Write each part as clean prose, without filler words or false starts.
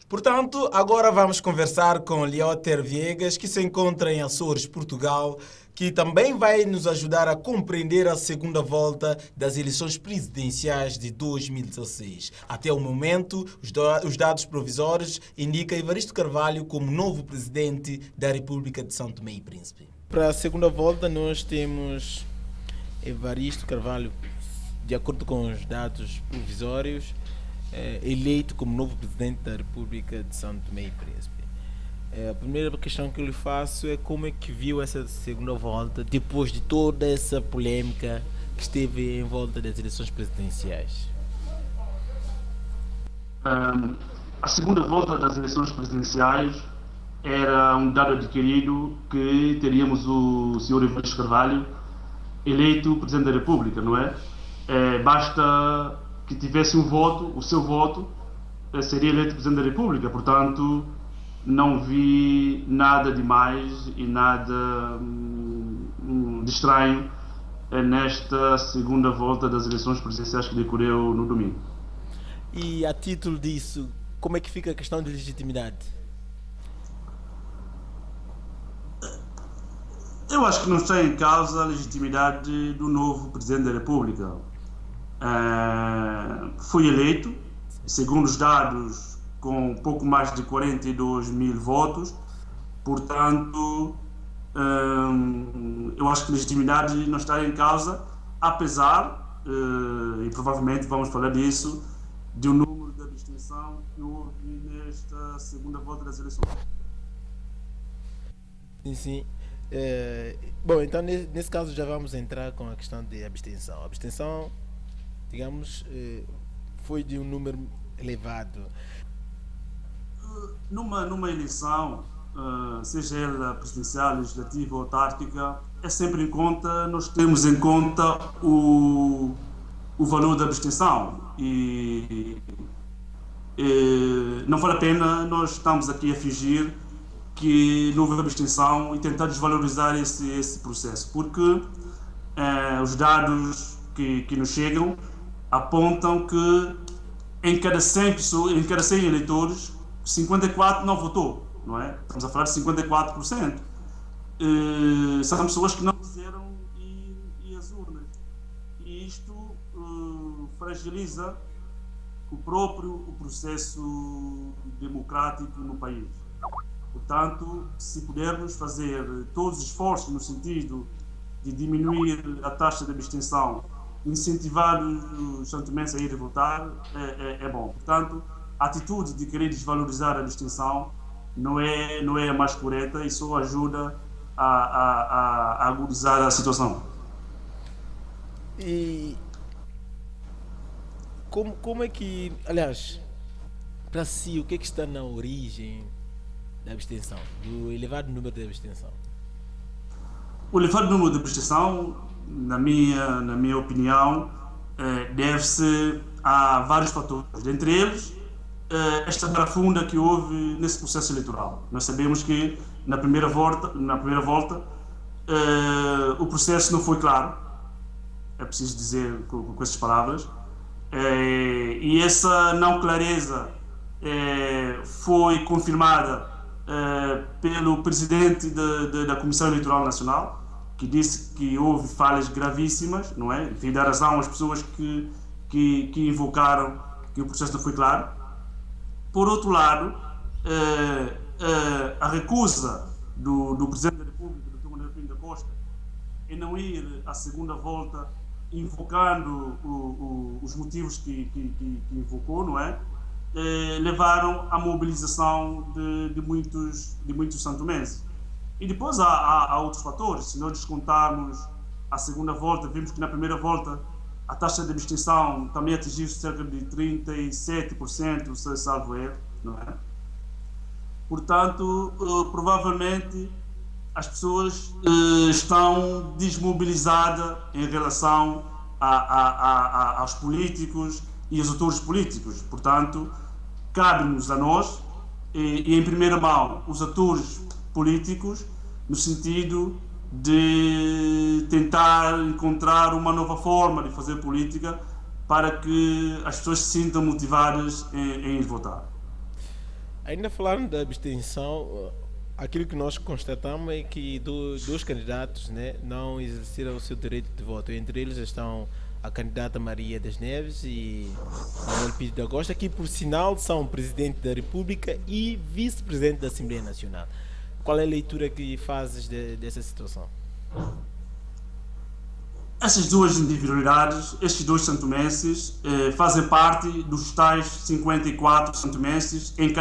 Portanto, agora vamos conversar com Lioter Viegas, que se encontra em Açores, Portugal, que também vai nos ajudar a compreender a segunda volta das eleições presidenciais de 2016. Até o momento, os dados provisórios indicam Evaristo Carvalho como novo presidente da República de São Tomé e Príncipe. Para a segunda volta, nós temos Evaristo Carvalho, de acordo com os dados provisórios, eleito como novo presidente da República de São Tomé e Príncipe. A primeira questão que eu lhe faço é como é que viu essa segunda volta depois de toda essa polêmica que esteve em volta das eleições presidenciais. A segunda volta das eleições presidenciais era um dado adquirido que teríamos o Sr. Evaristo Carvalho eleito presidente da República, não é? Basta que tivesse um voto, o seu voto, seria eleito presidente da República. Portanto, não vi nada de mais e nada de estranho nesta segunda volta das eleições presidenciais que decorreu no domingo. E a título disso, como é que fica a questão de legitimidade? Eu acho que não está em causa a legitimidade do novo presidente da República. Foi eleito, segundo os dados, com pouco mais de 42 mil votos. Portanto, eu acho que a legitimidade não está em causa, apesar, e provavelmente vamos falar disso, de um número de abstenção que houve nesta segunda volta das eleições. Sim. Bom, então nesse caso já vamos entrar com a questão de abstenção. A abstenção, digamos, foi de um número elevado. Numa eleição, seja ela presidencial, legislativa ou autárquica, nós temos em conta o valor da abstenção e não vale a pena nós estamos aqui a fingir que não houve abstenção e tentar desvalorizar esse processo, porque os dados que nos chegam apontam que em cada 100 pessoas, em cada 100 eleitores, 54 não votou, não é? Estamos a falar de 54%. São pessoas que não quiseram ir às urnas. E isto fragiliza o processo democrático no país. Portanto, se pudermos fazer todos os esforços no sentido de diminuir a taxa de abstenção, incentivar os santomenses a ir votar, é bom. Portanto, a atitude de querer desvalorizar a abstenção não é a mais correta e só ajuda a agudizar a situação. E como é que, aliás, para si, o que é que está na origem da abstenção, do elevado número de abstenção? O elevado número de abstenção, na minha opinião, deve-se a vários fatores. Dentre eles, esta profunda que houve nesse processo eleitoral. Nós sabemos que na primeira volta, o processo não foi claro, é preciso dizer com essas palavras, e essa não clareza foi confirmada pelo presidente da Comissão Eleitoral Nacional, que disse que houve falhas gravíssimas, não é? E dar razão às pessoas que invocaram que o processo não foi claro. Por outro lado, a recusa do Presidente da República, Dr. Manuel Pinto da Costa, em não ir à segunda volta invocando os motivos que invocou, não é? Levaram à mobilização de muitos santomenses. E depois há outros fatores. Se nós descontarmos a segunda volta, vimos que na primeira volta a taxa de abstenção também atingiu cerca de 37%, salvo erro, não é? Portanto, provavelmente as pessoas estão desmobilizadas em relação aos políticos e aos atores políticos. Portanto, cabe-nos a nós, e em primeira mão, os atores políticos, no sentido de tentar encontrar uma nova forma de fazer política para que as pessoas se sintam motivadas em ir votar. Ainda falando da abstenção, aquilo que nós constatamos é que dois candidatos, né, não exerceram o seu direito de voto. Entre eles estão a candidata Maria das Neves e Manuel Pinto da Costa, que por sinal são presidente da República e vice-presidente da Assembleia Nacional. Qual é a leitura que fazes dessa situação? Essas duas individualidades, estes dois santomenses, fazem parte dos tais 54 santomenses em que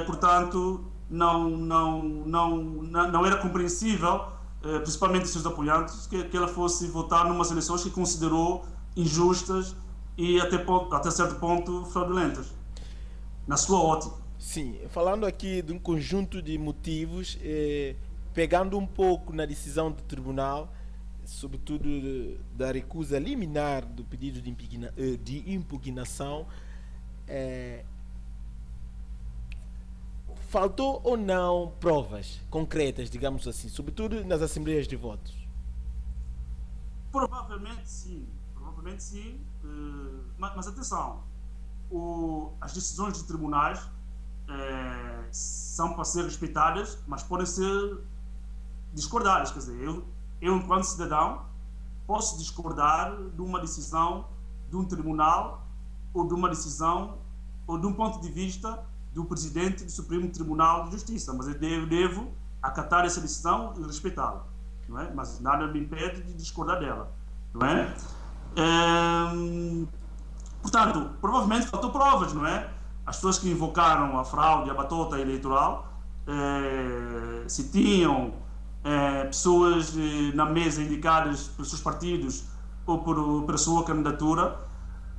portanto, não era compreensível, principalmente dos seus apoiantes, que ela fosse votar numas eleições que considerou injustas e até certo ponto fraudulentas, na sua ótica. Sim, falando aqui de um conjunto de motivos, pegando um pouco na decisão do tribunal, sobretudo da recusa liminar do pedido de impugnação, eh, faltou ou não provas concretas, digamos assim, sobretudo nas assembleias de votos? Provavelmente sim, atenção, as decisões de tribunais são para ser respeitadas, mas podem ser discordadas. Quer dizer, eu enquanto cidadão, posso discordar de uma decisão de um tribunal ou de uma decisão ou de um ponto de vista do presidente do Supremo Tribunal de Justiça, mas eu devo acatar essa decisão e respeitá-la, não é? Mas nada me impede de discordar dela, não é? Portanto, provavelmente faltou provas, não é? As pessoas que invocaram a fraude, a batota eleitoral, se tinham pessoas na mesa indicadas pelos seus partidos ou pela sua candidatura,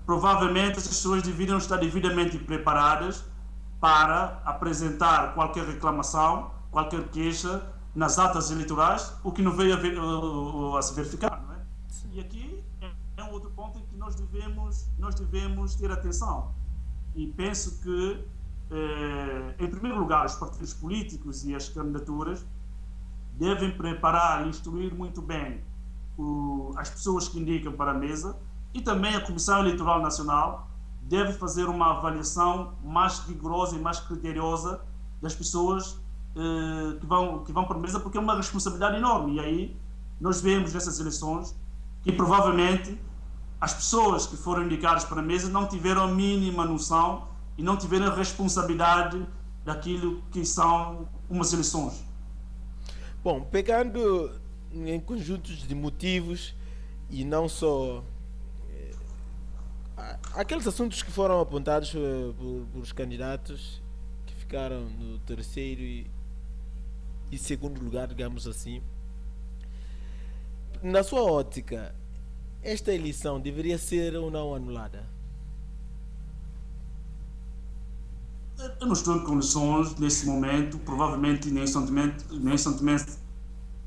provavelmente essas pessoas deveriam estar devidamente preparadas para apresentar qualquer reclamação, qualquer queixa nas atas eleitorais, o que não veio a se verificar, não é? E aqui é um outro ponto em que nós devemos ter atenção. E penso que, em primeiro lugar, os partidos políticos e as candidaturas devem preparar e instruir muito bem as pessoas que indicam para a mesa, e também a Comissão Eleitoral Nacional deve fazer uma avaliação mais rigorosa e mais criteriosa das pessoas que vão para a mesa, porque é uma responsabilidade enorme. E aí nós vemos nessas eleições que provavelmente as pessoas que foram indicadas para a mesa não tiveram a mínima noção e não tiveram a responsabilidade daquilo que são umas eleições. Bom, pegando em conjuntos de motivos e não só aqueles assuntos que foram apontados pelos candidatos que ficaram no terceiro e segundo lugar, digamos assim, na sua ótica, esta eleição deveria ser ou não anulada? Eu não estou em condições, nesse momento, provavelmente nem sentimento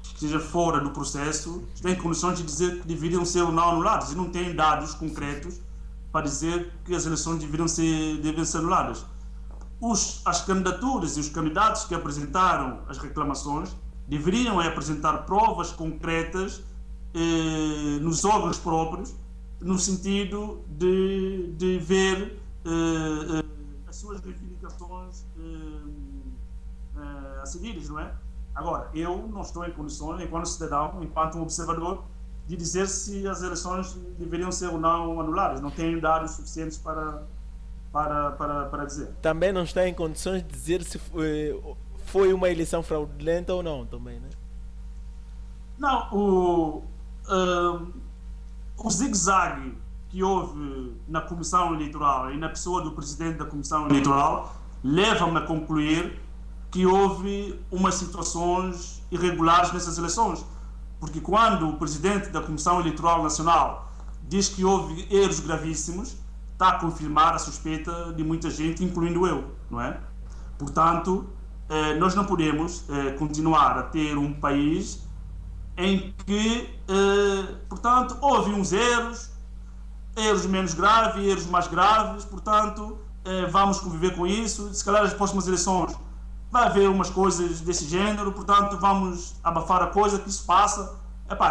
que esteja fora do processo, tem condições de dizer que deveriam ser ou não anuladas. E não tem dados concretos para dizer que as eleições devem ser anuladas. As candidaturas e os candidatos que apresentaram as reclamações deveriam apresentar provas concretas nos órgãos próprios, no sentido de ver as suas reivindicações a seguir, não é? Agora, eu não estou em condições, enquanto cidadão, enquanto um observador, de dizer se as eleições deveriam ser ou não anuladas. Não tenho dados suficientes para dizer. Também não está em condições de dizer se foi uma eleição fraudulenta ou não, também, né? Não, o zigue-zague que houve na Comissão Eleitoral e na pessoa do presidente da Comissão Eleitoral leva-me a concluir que houve umas situações irregulares nessas eleições. Porque quando o presidente da Comissão Eleitoral Nacional diz que houve erros gravíssimos, está a confirmar a suspeita de muita gente, incluindo eu, não é? Portanto, nós não podemos continuar a ter um país em que, portanto, houve uns erros menos graves, erros mais graves, portanto, vamos conviver com isso. Se calhar nas próximas eleições vai haver umas coisas desse género, portanto, vamos abafar a coisa, que isso passa,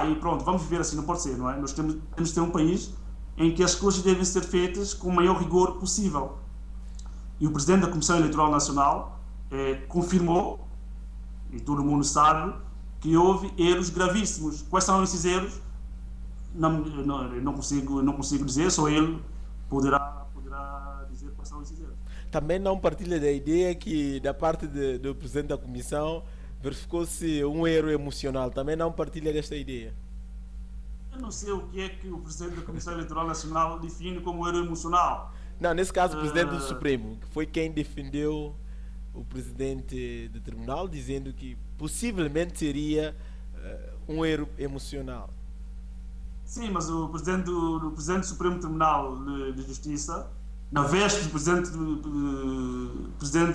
e pronto, vamos viver assim, não pode ser, não é? Nós temos de ter um país em que as coisas devem ser feitas com o maior rigor possível. E o presidente da Comissão Eleitoral Nacional confirmou, e todo mundo sabe, que houve erros gravíssimos. Quais são esses erros? Não consigo dizer, só ele poderá dizer quais são esses erros. Também não partilha da ideia que, da parte do presidente da comissão, verificou-se um erro emocional. Também não partilha desta ideia. Eu não sei o que é que o presidente da Comissão Eleitoral Nacional define como erro emocional. Não, nesse caso, o presidente do Supremo, que foi quem defendeu o presidente do tribunal, dizendo que possivelmente seria um erro emocional. Sim, mas o presidente do Supremo Tribunal de Justiça, na veste do presidente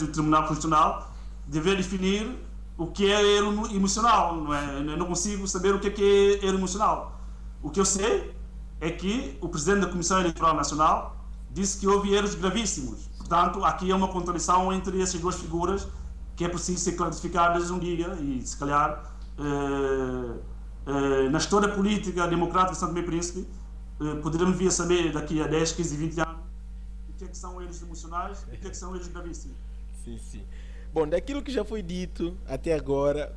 do Tribunal Constitucional, deve definir o que é erro emocional, não é? Eu não consigo saber o que é erro emocional. O que eu sei é que o presidente da Comissão Eleitoral Nacional disse que houve erros gravíssimos. Portanto, aqui é uma contradição entre essas duas figuras que é preciso ser clarificadas um dia e, se calhar, na história política democrática de São Tomé e Príncipe, poderemos vir a saber daqui a 10, 15, 20 anos o que é que são erros emocionais e o que é que são erros gravíssimos. Sim, sim. Bom, daquilo que já foi dito até agora,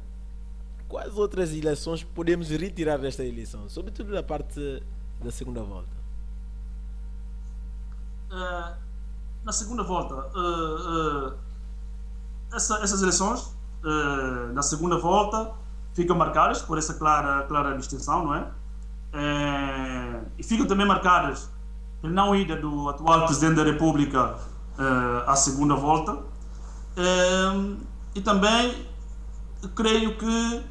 quais outras eleições podemos retirar desta eleição? Sobretudo da parte da segunda volta. Na segunda volta, essas eleições, na segunda volta, ficam marcadas por essa clara distinção, não é? E ficam também marcadas pela não ida do atual Presidente da República à segunda volta. E também creio que,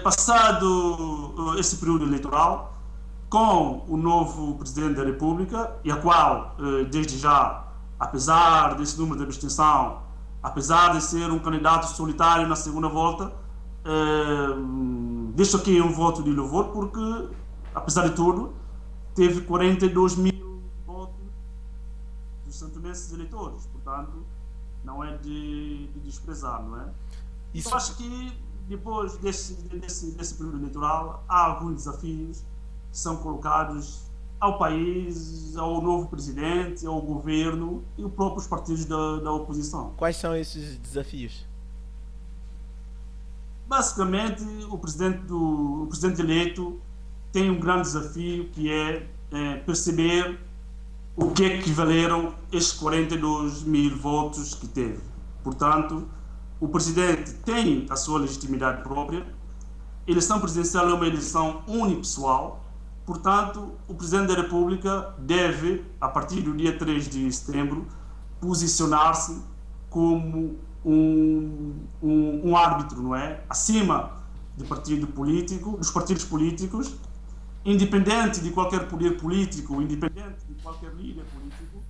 passado esse período eleitoral, com o novo Presidente da República, e a qual, desde já, apesar desse número de abstenção, apesar de ser um candidato solitário na segunda volta, deixo aqui um voto de louvor, porque, apesar de tudo, teve 42 mil votos dos santomenses eleitores, portanto, não é de desprezar, não é? Isso... Eu acho que, depois desse período eleitoral, há alguns desafios que são colocados ao país, ao novo presidente, ao governo e os próprios partidos da oposição. Quais são esses desafios? Basicamente, o presidente eleito tem um grande desafio, que é perceber o que é que valeram estes 42 mil votos que teve. Portanto, o presidente tem a sua legitimidade própria, a eleição presidencial é uma eleição unipessoal. Portanto, o Presidente da República deve, a partir do dia 3 de setembro, posicionar-se como um árbitro, não é? Acima do partido político, dos partidos políticos, independente de qualquer poder político, independente de qualquer líder político,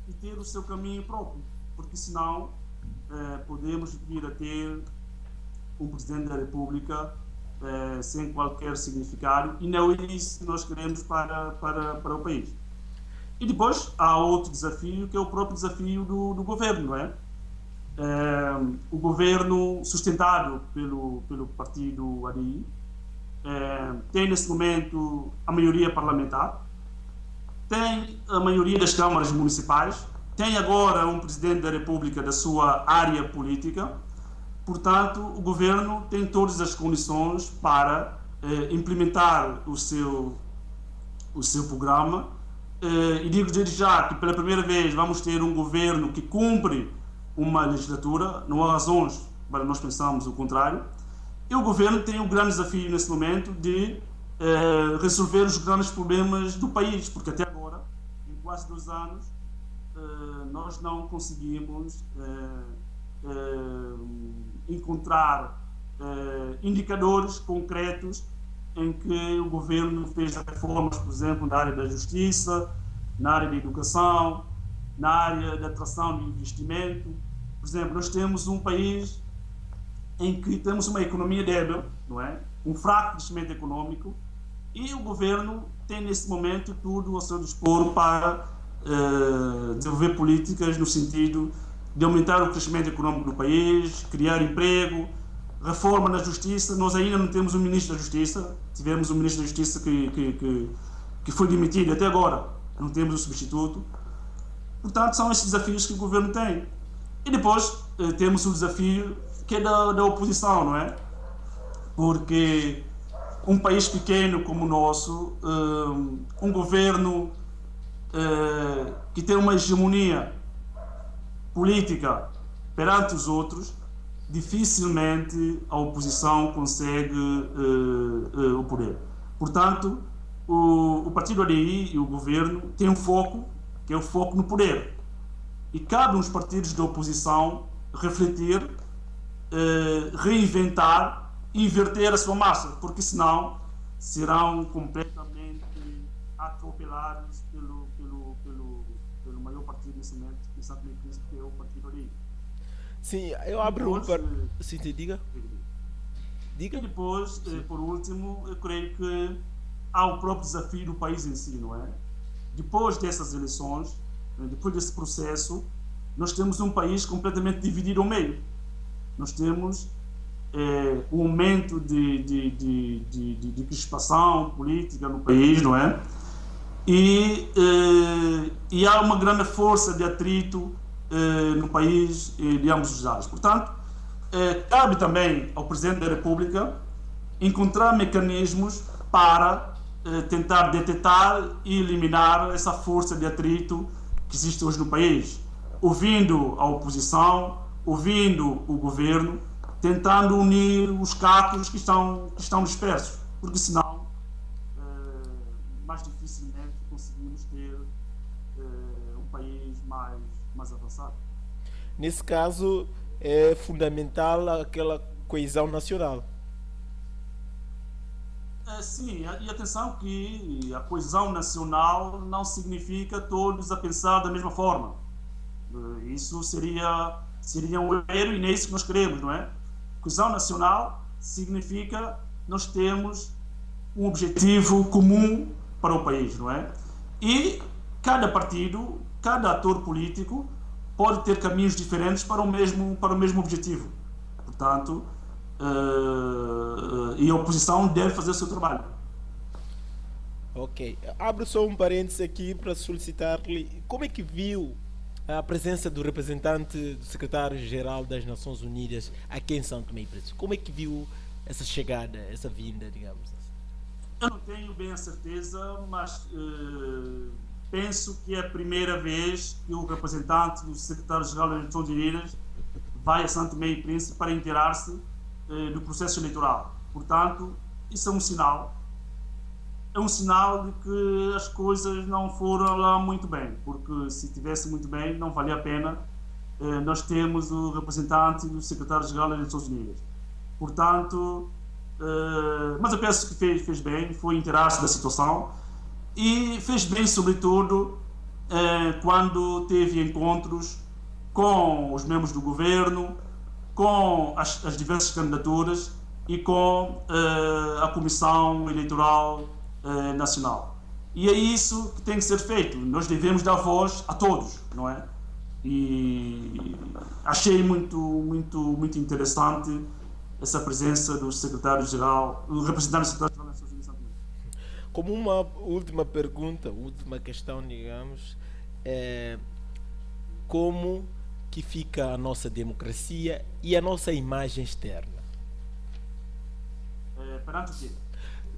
e ter o seu caminho próprio, porque senão podemos vir a ter um Presidente da República sem qualquer significado, e não é isso que nós queremos para o país. E depois há outro desafio, que é o próprio desafio do governo, não é? O governo sustentado pelo partido ADI tem nesse momento a maioria parlamentar, tem a maioria das câmaras municipais, tem agora um Presidente da República da sua área política. Portanto, o governo tem todas as condições para implementar o seu programa. E digo desde já que, pela primeira vez, vamos ter um governo que cumpre uma legislatura, não há razões para nós pensarmos o contrário. E o governo tem um grande desafio nesse momento de resolver os grandes problemas do país, porque até agora, em quase 2 anos, nós não conseguimos encontrar indicadores concretos em que o governo fez reformas, por exemplo, na área da justiça, na área da educação, na área da atração de investimento. Por exemplo, nós temos um país em que temos uma economia débil, não é? Um fraco crescimento econômico, e o governo tem nesse momento tudo ao seu dispor para desenvolver políticas no sentido de aumentar o crescimento econômico do país, criar emprego, reforma na justiça. Nós ainda não temos um ministro da Justiça, tivemos um ministro da Justiça que foi demitido, até agora não temos um substituto. Portanto, são esses desafios que o governo tem. E depois temos o desafio que é da oposição, não é? Porque um país pequeno como o nosso, um governo que tem uma hegemonia política perante os outros, dificilmente a oposição consegue o poder. Portanto, o partido ADI e o governo têm um foco, que é o foco no poder. E cabe aos partidos da oposição refletir, reinventar, inverter a sua massa, porque senão serão completamente atropelados pelo maior partido nesse momento, que é o partido ADI. Sim, eu abro Sim, diga. E depois, por último, eu creio que há o próprio desafio do país em si, não é? Depois dessas eleições, depois desse processo, nós temos um país completamente dividido ao meio. Nós temos um aumento de crispação política no país, não é? E há uma grande força de atrito no país de ambos os lados. Portanto, cabe também ao Presidente da República encontrar mecanismos para tentar detectar e eliminar essa força de atrito que existe hoje no país, ouvindo a oposição, ouvindo o governo, tentando unir os cacos que estão dispersos, porque senão mais dificilmente conseguimos ter um país mais avançado. Nesse caso, é fundamental aquela coesão nacional. Sim, e atenção que a coesão nacional não significa todos a pensar da mesma forma. Isso seria um erro e nem é isso que nós queremos, não é? Coesão nacional significa nós temos um objetivo comum para o país, não é? E cada partido, cada ator político pode ter caminhos diferentes para o mesmo objetivo. Portanto, e a oposição deve fazer o seu trabalho. Ok. Abro só um parênteses aqui para solicitar-lhe como é que viu a presença do representante do secretário-geral das Nações Unidas aqui em São Tomé e Príncipe. Como é que viu essa chegada, essa vinda, digamos assim? Eu não tenho bem a certeza, mas penso que é a primeira vez que o representante do secretário-geral das Nações Unidas vai a São Tomé e Príncipe para inteirar-se do processo eleitoral. Portanto, isso é um sinal. É um sinal de que as coisas não foram lá muito bem, porque se estivesse muito bem, não valia a pena nós termos o representante do secretário-geral das Nações Unidas. Portanto, mas eu penso que fez bem, foi inteirar-se da situação e fez bem, sobretudo, quando teve encontros com os membros do governo, com as diversas candidaturas e com a Comissão Eleitoral Nacional. E é isso que tem que ser feito. Nós devemos dar voz a todos, não é? E achei muito interessante essa presença do secretário-geral, do representante do secretário-geral das Nações Unidas. Como uma última pergunta, última questão, digamos, como que fica a nossa democracia e a nossa imagem externa? Perante o quê?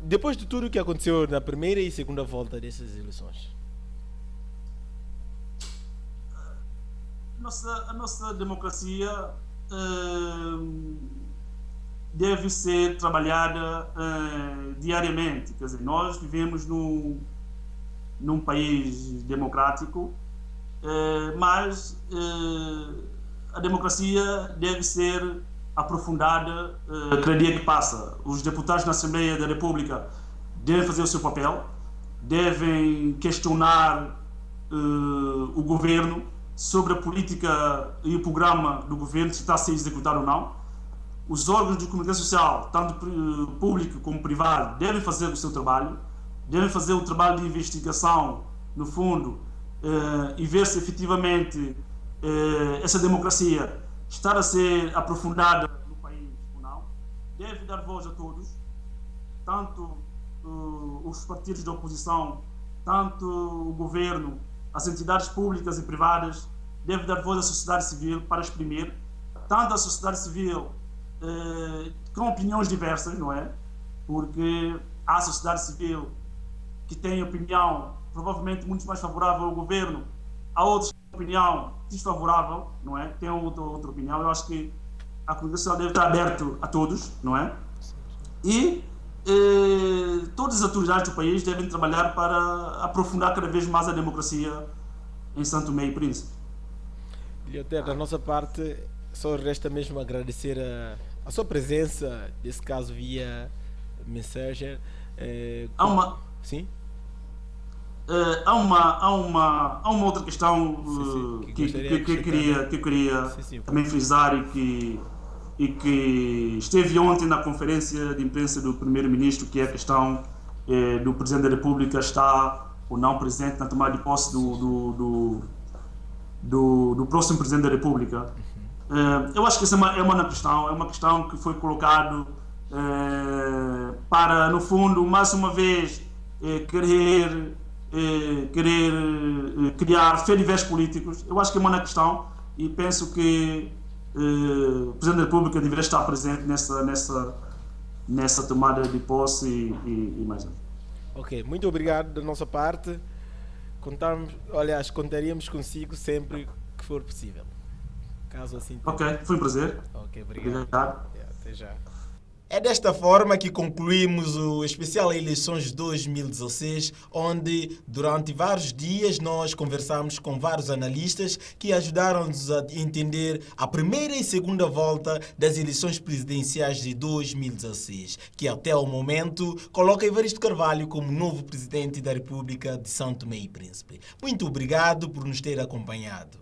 Depois de tudo o que aconteceu na primeira e segunda volta dessas eleições. A nossa democracia deve ser trabalhada diariamente. Quer dizer, nós vivemos num país democrático, mas a democracia deve ser aprofundada cada dia que passa. Os deputados na Assembleia da República devem fazer o seu papel, devem questionar o governo sobre a política e o programa do governo, se está a ser executado ou não. Os órgãos de comunicação social, tanto público como privado, devem fazer o seu trabalho, devem fazer um trabalho de investigação, no fundo, e ver se efetivamente essa democracia está a ser aprofundada no país ou não. Deve dar voz a todos, tanto os partidos da oposição, tanto o governo, as entidades públicas e privadas, deve dar voz à sociedade civil para exprimir, tanto a sociedade civil com opiniões diversas, não é? Porque há a sociedade civil que tem opinião provavelmente muito mais favorável ao governo, há outros que têm opinião desfavorável, não é? Tem outra opinião. Eu acho que a comunicação deve estar aberta a todos, não é? E todas as autoridades do país devem trabalhar para aprofundar cada vez mais a democracia em São Tomé e Príncipe. Lioter, da nossa parte, só resta mesmo agradecer a sua presença, nesse caso via Messenger. Sim? Há uma outra questão que eu queria também frisar e que esteve ontem na conferência de imprensa do Primeiro-Ministro, que é a questão do Presidente da República está ou não presente na tomada de posse do próximo Presidente da República. Eu acho que essa é uma questão que foi colocado para, no fundo, mais uma vez, querer criar fediversos políticos. Eu acho que é uma questão. e penso que o Presidente da República deveria estar presente nessa tomada de posse e mais nada. Ok, muito obrigado da nossa parte. Contaríamos consigo sempre que for possível. Caso assim. Ok, foi um prazer. Ok, obrigado. Obrigado. Até já. É desta forma que concluímos o especial Eleições 2016, onde durante vários dias nós conversamos com vários analistas que ajudaram-nos a entender a primeira e segunda volta das eleições presidenciais de 2016, que até o momento coloca Evaristo Carvalho como novo presidente da República de São Tomé e Príncipe. Muito obrigado por nos ter acompanhado.